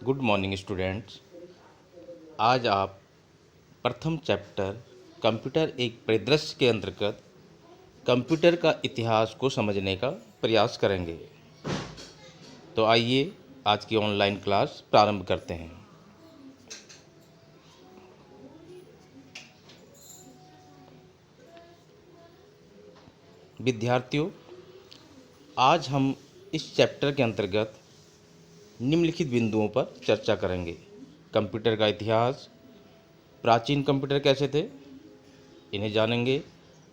Good morning students. आज आप प्रथम चैप्टर कंप्यूटर एक परिदृश्य के अंतर्गत कंप्यूटर का इतिहास को समझने का प्रयास करेंगे। तो आइए आज की ऑनलाइन क्लास प्रारंभ करते हैं। विद्यार्थियों, आज हम इस चैप्टर के अंतर्गत निम्नलिखित बिंदुओं पर चर्चा करेंगे। कंप्यूटर का इतिहास, प्राचीन कंप्यूटर कैसे थे, इन्हें जानेंगे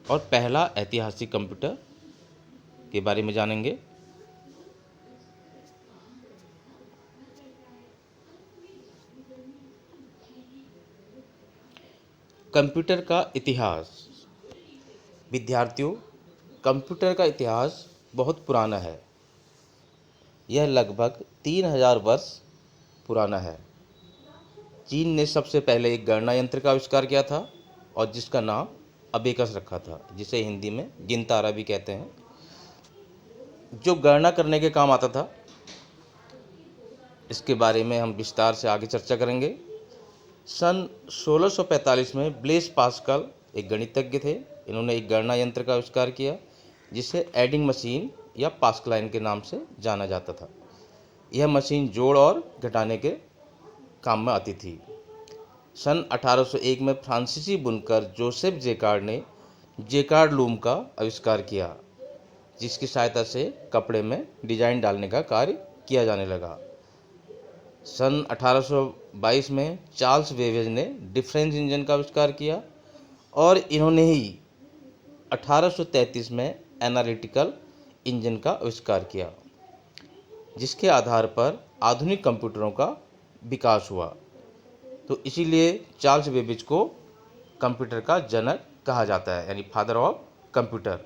और पहला ऐतिहासिक कंप्यूटर के बारे में जानेंगे। कंप्यूटर का इतिहास। विद्यार्थियों, कंप्यूटर का इतिहास बहुत पुराना है। यह लगभग 3000 वर्ष पुराना है। चीन ने सबसे पहले एक गणना यंत्र का आविष्कार किया था और जिसका नाम अबेकस रखा था, जिसे हिंदी में गिनतारा भी कहते हैं, जो गणना करने के काम आता था। इसके बारे में हम विस्तार से आगे चर्चा करेंगे। सन 1645 में ब्लेस पास्कल एक गणितज्ञ थे। इन्होंने एक गणना यंत्र का आविष्कार किया जिसे एडिंग मशीन या पास्कलाइन के नाम से जाना जाता था। यह मशीन जोड़ और घटाने के काम में आती थी। सन 1801 में फ्रांसीसी बुनकर जोसेफ जेकार्ड ने जेकार्ड लूम का आविष्कार किया, जिसकी सहायता से कपड़े में डिजाइन डालने का कार्य किया जाने लगा। सन 1822 में चार्ल्स बेबेज ने डिफरेंस इंजन का आविष्कार किया और इन्होंने ही 1833 में एनालिटिकल इंजन का आविष्कार किया, जिसके आधार पर आधुनिक कंप्यूटरों का विकास हुआ। तो इसीलिए चार्ल्स बेबेज को कंप्यूटर का जनक कहा जाता है, यानी father of computer.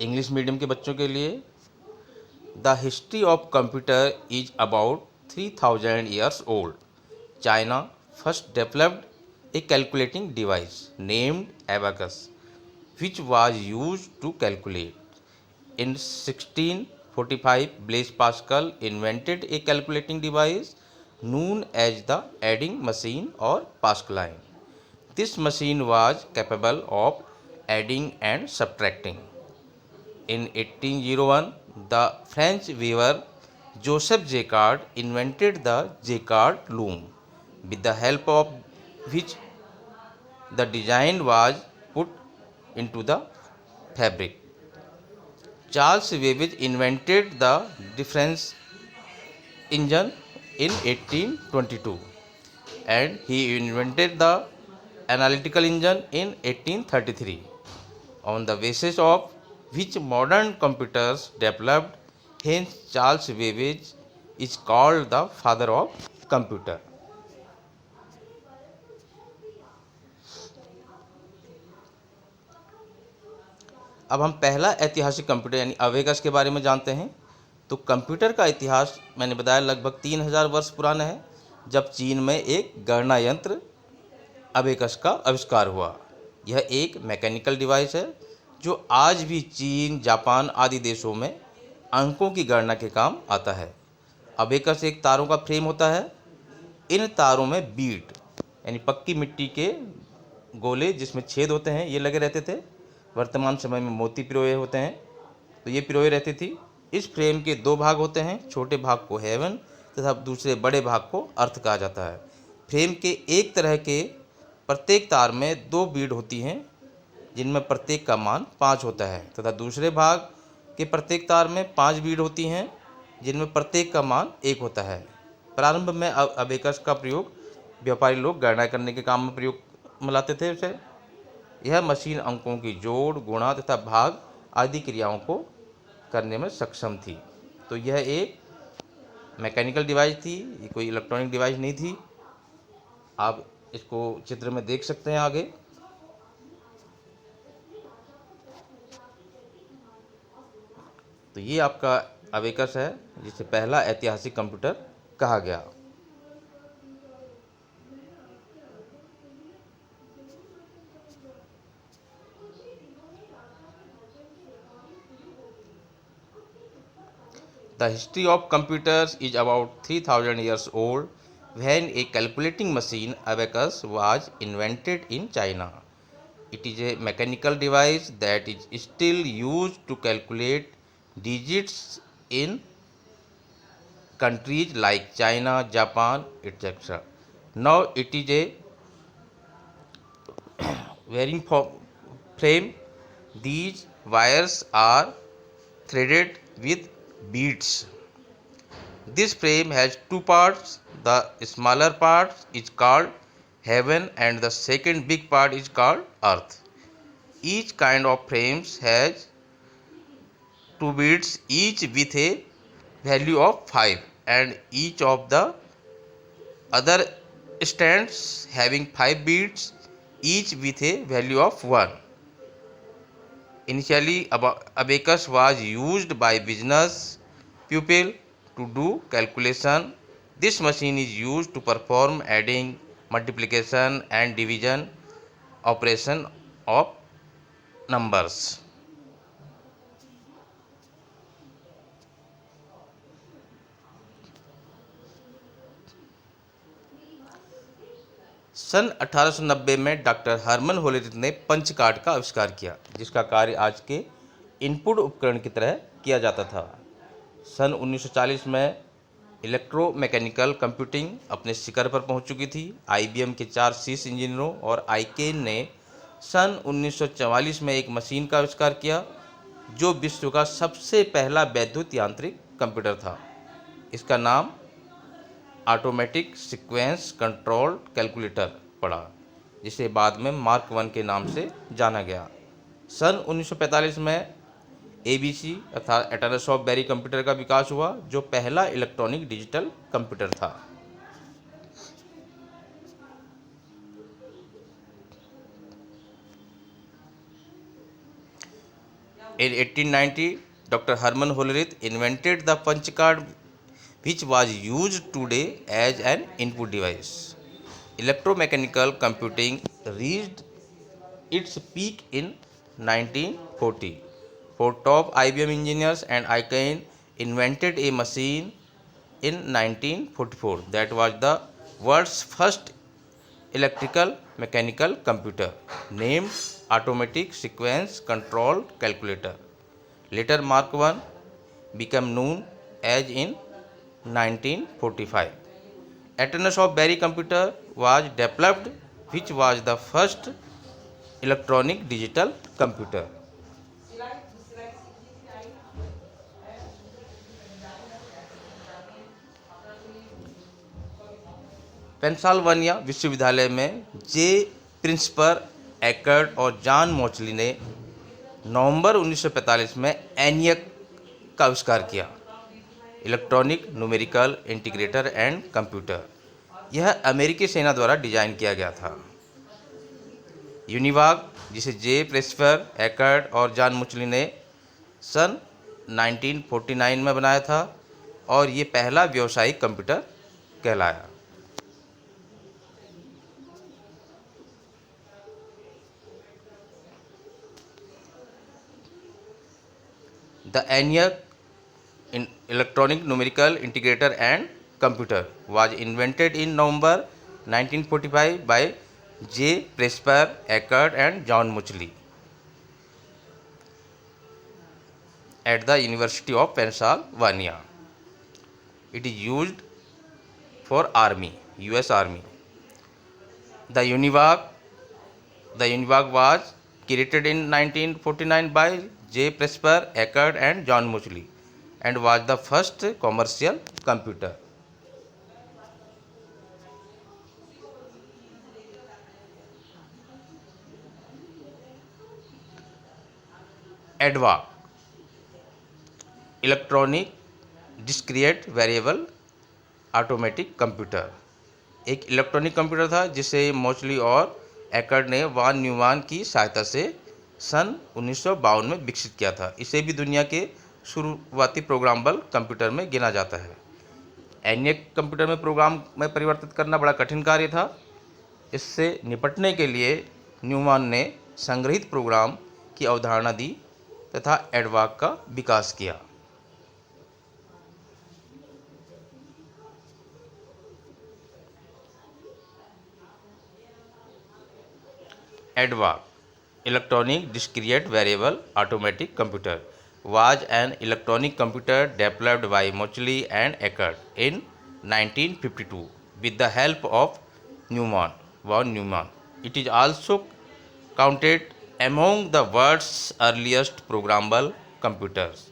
English medium के बच्चों के लिए the history of computer is about 3000 years old. China first developed A calculating device named abacus, which was used to calculate. In 1645, Blaise Pascal invented a calculating device known as the adding machine or Pascaline. This machine was capable of adding and subtracting. In 1801, the French weaver Joseph Jacquard invented the Jacquard loom, with the help of which the design was put into the fabric. Charles Babbage invented the difference engine in 1822 and he invented the analytical engine in 1833, on the basis of which modern computers developed. Hence, Charles Babbage is called the father of computer. अब हम पहला ऐतिहासिक computer यानी अवेगस के बारे में जानते हैं। तो कंप्यूटर का इतिहास मैंने बताया लगभग 3000 वर्ष पुराना है, जब चीन में एक गणना यंत्र अबेकस का आविष्कार हुआ। यह एक मैकेनिकल डिवाइस है जो आज भी चीन, जापान आदि देशों में अंकों की गणना के काम आता है। अबेकस एक तारों का फ्रेम होता है। इन तारों में बीट यानी पक्की मिट्टी के गोले जिसमें छेद होते हैं, ये लगे रहते थे। वर्तमान समय में मोती पिरोए होते हैं, तो ये पिरोए रहती थी। इस फ्रेम के दो भाग होते हैं, छोटे भाग को हेवन तथा दूसरे बड़े भाग को अर्थ कहा जाता है। फ्रेम के एक तरह के प्रत्येक तार में दो बीड होती हैं, जिनमें प्रत्येक का मान 5 होता है, तथा दूसरे भाग के प्रत्येक तार में 5 बीड होती हैं, जिनमें प्रत्येक का मान 1 होता है। प्रारंभ में अबेकस का प्रयोग व्यापारी लोग गणना करने के काम में प्रयोग में लाते थे उसे। यह मशीन अंकों की जोड़, गुणा तथा भाग आदि क्रियाओं को करने में सक्षम थी। तो यह एक मैकेनिकल डिवाइस थी, ये कोई इलेक्ट्रॉनिक डिवाइस नहीं थी। आप इसको चित्र में देख सकते हैं आगे। तो ये आपका अबेकस है, जिसे पहला ऐतिहासिक कंप्यूटर कहा गया। The history of computers is about 3000 years old when a calculating machine abacus was invented in China. It is a mechanical device that is still used to calculate digits in countries like China, Japan, etc. Now it is a wearing frame. These wires are threaded with beads. This frame has two parts. The smaller part is called heaven and the second big part is called earth. Each kind of frames has two beads, each with a value of 5, and each of the other stands having 5 beads, each with a value of 1. Initially, abacus was used by business people to do calculation. This machine is used to perform adding, multiplication and division operation of numbers. सन 1890 में doctor Herman Hollerith ने punch card का आविष्कार किया, जिसका कार्य आज के input उपकरण की तरह किया जाता था। सन 1940 में इलेक्ट्रोमैकेनिकल कंप्यूटिंग अपने शिखर पर पहुंच चुकी थी। आईबीएम के 4 शीर्ष इंजीनियरों और आईकेन ने सन 1944 में एक मशीन का आविष्कार किया, जो विश्व का सबसे पहला वैद्युत यांत्रिक कंप्यूटर था। इसका नाम ऑटोमेटिक सीक्वेंस कंट्रोल कैलकुलेटर पड़ा, जिसे बाद में मार्क 1 के नाम से जाना गया। सन 1945 में एबीसी अर्थात एटॉनस ऑफ बैरी कंप्यूटर का विकास हुआ, जो पहला इलेक्ट्रॉनिक डिजिटल कंप्यूटर था। In 1890, Dr. Herman Hollerith invented the punch card, which was used today as an input device. Electromechanical computing reached its peak in 1940. Four top IBM engineers and IBM invented a machine in 1944 that was the world's first electrical mechanical computer, named Automatic Sequence Control Calculator. Later Mark 1 became known as in 1945. Atomos of Berry computer was developed, which was the first electronic digital computer. Pennsylvania विश्वविद्यालय में जे प्रिंसपर accord और John मोचली ने नवंबर 1945 में ENIAC का आविष्कार किया, electronic numerical integrator and computer. यह अमेरिकी सेना द्वारा डिजाइन किया गया था। यूनिवाग, जिसे जे प्रिंसपर एकर्ड और जॉन मोचली ने सन 1949 में बनाया था, और ये पहला व्यावसायिक कंप्यूटर कहलाया। The ENIAC, Electronic Numerical Integrator and Computer, was invented in November 1945 by J. Presper, Eckert and John Muchley at the University of Pennsylvania. It is used for Army, US Army. The UNIVAC was created in 1949 by J. Presper, Eckert and John Muchley and was the first commercial computer. EDVAC, Electronic Discrete Variable Automatic Computer, एक electronic computer था जिसे मोचली और accord ने वान Newman की सहायता से सन 1952 में विकसित किया था। इसे भी दुनिया के शुरुआती प्रोग्रामेबल कंप्यूटर में गिना जाता है। एनियक कंप्यूटर में प्रोग्राम में परिवर्तित करना बड़ा कठिन कार्य था। इससे निपटने के लिए न्यूमैन ने संग्रहित प्रोग्राम की अवधारणा दी तथा एडवाक का विकास किया। ADVAC, Electronic Discrete Variable Automatic Computer, was an electronic computer developed by Mochly and Eckert in 1952 with the help of von Neumann. It is also counted among the world's earliest programmable computers.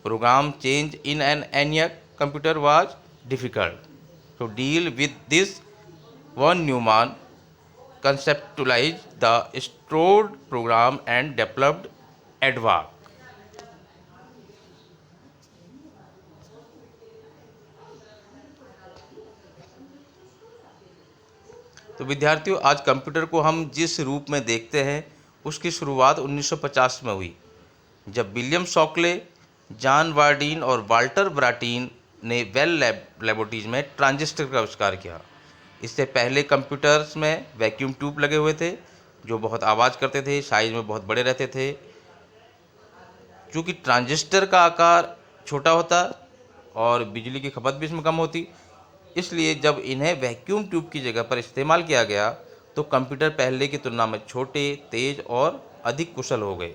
Program change in an ENIAC computer was difficult. To deal with this, von Neumann conceptualized the stored program and developed ADVAC. तो विद्यार्थियों, आज computer को हम जिस रूप में देखते हैं उसकी शुरुआत 1950 में हुई, जब विलियम शॉकले, जॉन वार्डीन और वाल्टर ब्राटीन ने बेल लैबोरेटरीज में ट्रांजिस्टर का आविष्कार किया। इससे पहले कंप्यूटर्स में वैक्यूम ट्यूब लगे हुए थे जो बहुत आवाज़ करते थे, साइज में बहुत बड़े रहते थे। चूँकि ट्रांजिस्टर का आकार छोटा होता और बिजली की खपत भी इसमें कम होती, इसलिए जब इन्हें वैक्यूम ट्यूब की जगह पर इस्तेमाल किया गया तो कंप्यूटर पहले की तुलना में छोटे, तेज और अधिक कुशल हो गए।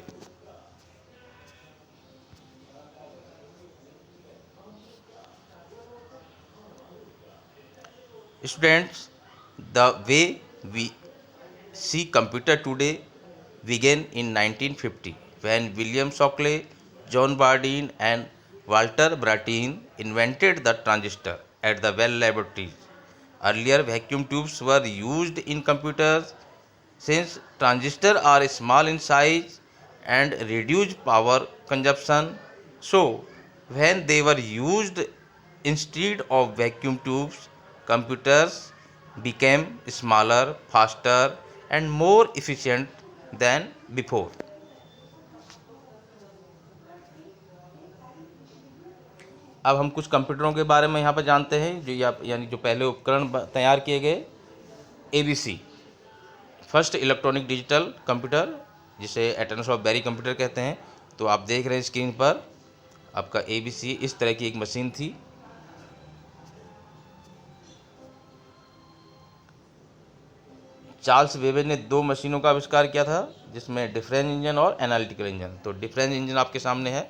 Students, the way we see computer today began in 1950 when William Shockley, John Bardeen and Walter Brattain invented the transistor at the Bell Laboratories. Earlier vacuum tubes were used in computers since transistors are small in size and reduce power consumption. So, when they were used instead of vacuum tubes, computers became smaller, faster, and more efficient than before. अब हम कुछ कंप्यूटरों के बारे में यहाँ पर जानते हैं जो यानी जो पहले उपकरण तैयार किए गए। ABC, first electronic digital computer, जिसे एटम्स ऑफ बेरी कंप्यूटर कहते हैं। तो आप देख रहे हैं स्क्रीन पर आपका ABC इस तरह की एक मशीन थी। चार्ल्स बेबेज ने 2 मशीनों का आविष्कार किया था, जिसमें डिफरेंस इंजन और एनालिटिकल इंजन। तो डिफरेंस इंजन आपके सामने है,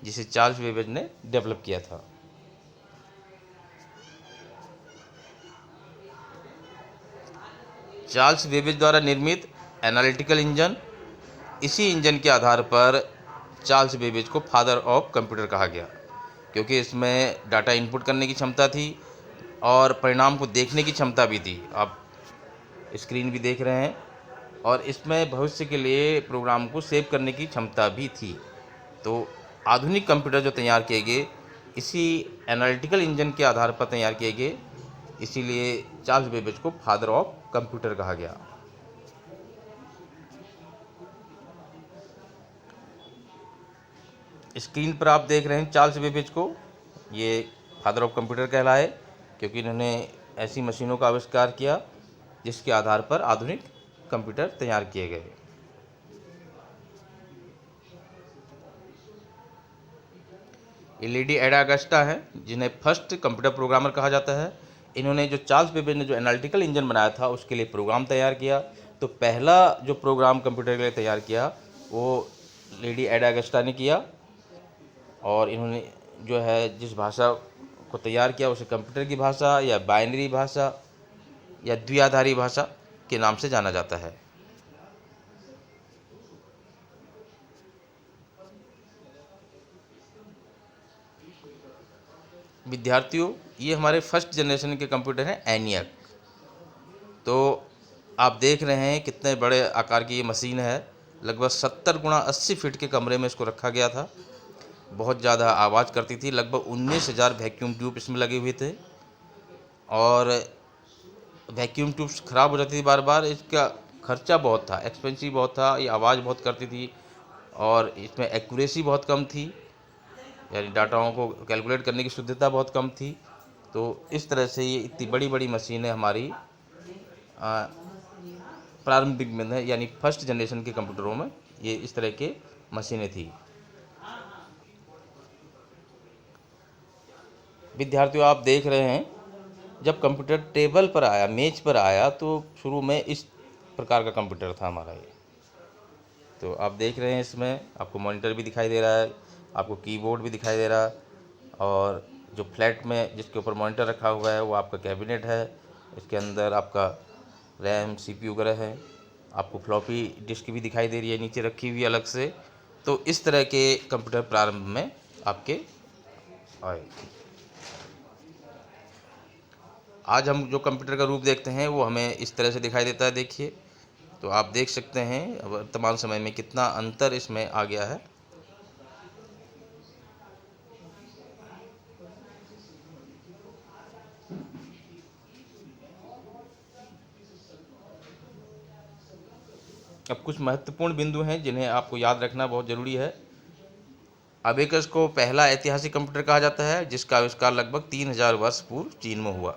जिसे चार्ल्स बेबेज ने डेवलप किया था। चार्ल्स बेबेज द्वारा निर्मित एनालिटिकल इंजन, इसी इंजन के आधार पर चार्ल्स बेबेज को फादर ऑफ कंप्यूटर कहा गया, क्योंकि इसमें डाटा इनपुट करने की क्षमता थी और परिणाम को देखने की क्षमता भी थी। आप स्क्रीन भी देख रहे हैं, और इसमें भविष्य के लिए प्रोग्राम को सेव करने की क्षमता भी थी। तो आधुनिक कंप्यूटर जो तैयार किए गए इसी एनालिटिकल इंजन के आधार पर तैयार किए गए, इसीलिए चार्ल्स बेबेज को फादर ऑफ कंप्यूटर कहा गया। स्क्रीन पर आप देख रहे हैं चार्ल्स बेबेज को, ये फादर ऑफ कंप्यूटर कहलाए, क्योंकि इन्होंने ऐसी मशीनों का आविष्कार किया जिसके आधार पर आधुनिक कंप्यूटर तैयार किए गए। ये लेडी एडा अगस्टा है, जिन्हें फर्स्ट कंप्यूटर प्रोग्रामर कहा जाता है। इन्होंने जो चार्ल्स बेबेज ने जो एनालिटिकल इंजन बनाया था उसके लिए प्रोग्राम तैयार किया। तो पहला जो प्रोग्राम कंप्यूटर के लिए तैयार किया वो लेडी एडा अगस्टा ने किया, और इन्होंने जो है जिस भाषा को तैयार किया उसे कंप्यूटर की भाषा या बाइनरी भाषा या द्विआधारी भाषा के नाम से जाना जाता है। विद्यार्थियों, ये हमारे फर्स्ट जनरेशन के कंप्यूटर हैं ENIAC। तो आप देख रहे हैं कितने बड़े आकार की ये मशीन है। लगभग 70 गुणा 80 फीट के कमरे में इसको रखा गया था। बहुत ज़्यादा आवाज़ करती थी। लगभग 19,000 वैक्यूम ट्यूब इसमें लगे हुए थे, और वैक्यूम ट्यूब्स ख़राब हो जाती थी बार बार। इसका खर्चा बहुत था, एक्सपेंसिव बहुत था, ये आवाज़ बहुत करती थी, और इसमें एक्यूरेसी बहुत कम थी, यानी डाटाओं को कैलकुलेट करने की शुद्धता बहुत कम थी। तो इस तरह से ये इतनी बड़ी बड़ी मशीनें हमारी प्रारंभिक में है, यानी फर्स्ट जनरेशन के कंप्यूटरों में ये इस तरह के मशीनें थी। विद्यार्थियों, आप देख रहे हैं जब कंप्यूटर टेबल पर आया, मेज पर आया, तो शुरू में इस प्रकार का कंप्यूटर था हमारा ये। तो आप देख रहे हैं इसमें आपको मॉनिटर भी दिखाई दे रहा है, आपको कीबोर्ड भी दिखाई दे रहा है, और जो फ्लैट में जिसके ऊपर मॉनिटर रखा हुआ है वो आपका कैबिनेट है। इसके अंदर आपका रैम CPU वगैरह है। आपको फ्लॉपी डिस्क भी दिखाई दे रही है नीचे रखी हुई अलग से। तो इस तरह के कंप्यूटर प्रारंभ में आपके आए। आज हम जो कंप्यूटर का रूप देखते हैं वो हमें इस तरह से दिखाई देता है। देखिए, तो आप देख सकते हैं वर्तमान समय में कितना अंतर इसमें आ गया है। अब कुछ महत्वपूर्ण बिंदु हैं जिन्हें आपको याद रखना बहुत ज़रूरी है। अबेकस को पहला ऐतिहासिक कंप्यूटर कहा जाता है जिसका आविष्कार लगभग 3000 वर्ष पूर्व चीन में हुआ।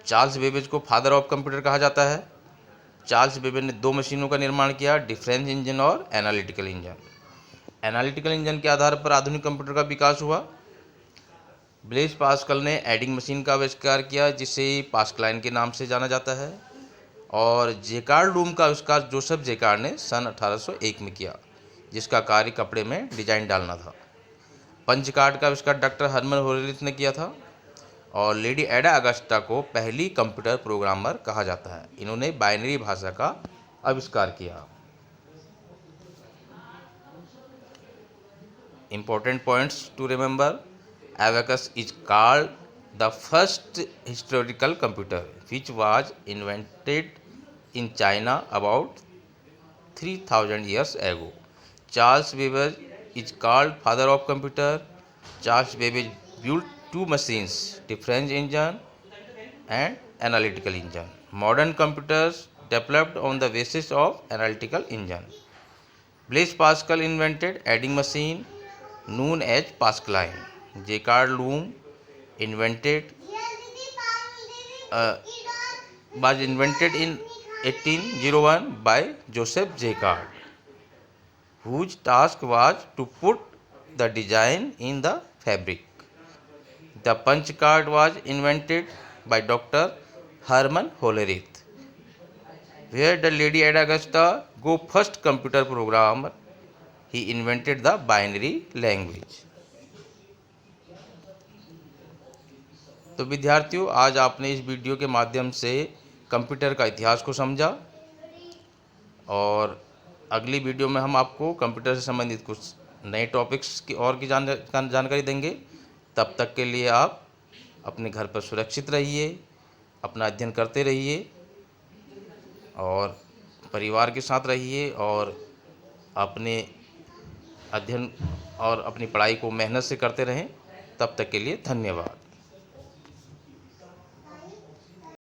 चार्ल्स बेबेज को फादर ऑफ कंप्यूटर कहा जाता है। चार्ल्स बेबेज ने 2 मशीनों का निर्माण किया, डिफरेंस इंजन और एनालिटिकल इंजन। एनालिटिकल इंजन के आधार पर आधुनिक कंप्यूटर का विकास हुआ। ब्लेज पास्कल ने एडिंग मशीन का आविष्कार किया जिसे पास्कलाइन के नाम से जाना जाता है। और जेकार्ड लूम का आविष्कार जोसेफ जेकार्ड ने सन 1801 में किया, जिसका कार्य कपड़े में डिजाइन डालना था। पंच कार्ड का आविष्कार डॉक्टर हर्मन होरेलिथ ने किया था। और लेडी एडा अगस्टा को पहली कंप्यूटर प्रोग्रामर कहा जाता है। इन्होंने बाइनरी भाषा का आविष्कार किया। Important points to remember: abacus is called the first historical computer which was invented in China about 3000 years ago. Charles Babbage is called father of computer. Charles Babbage built 2 machines, difference engine and analytical engine. Modern computers developed on the basis of analytical engine. Blaise Pascal invented adding machine known as Pascaline. Jacquard loom invented was invented in 1801 by Joseph Jacquard, whose task was to put the design in the fabric. The punch card was invented by Dr. Herman Hollerith, where the Lady Ada Augusta go first computer programmer. He invented the binary language. तो विद्यार्थियों, आज आपने इस video के माध्यम से computer का इतिहास को समझा, और अगली वीडियो में हम आपको कंप्यूटर से संबंधित कुछ नए टॉपिक्स की जानकारी देंगे। तब तक के लिए आप अपने घर पर सुरक्षित रहिए, अपना अध्ययन करते रहिए और परिवार के साथ रहिए, और अपने अध्ययन और अपनी पढ़ाई को मेहनत से करते रहें। तब तक के लिए धन्यवाद।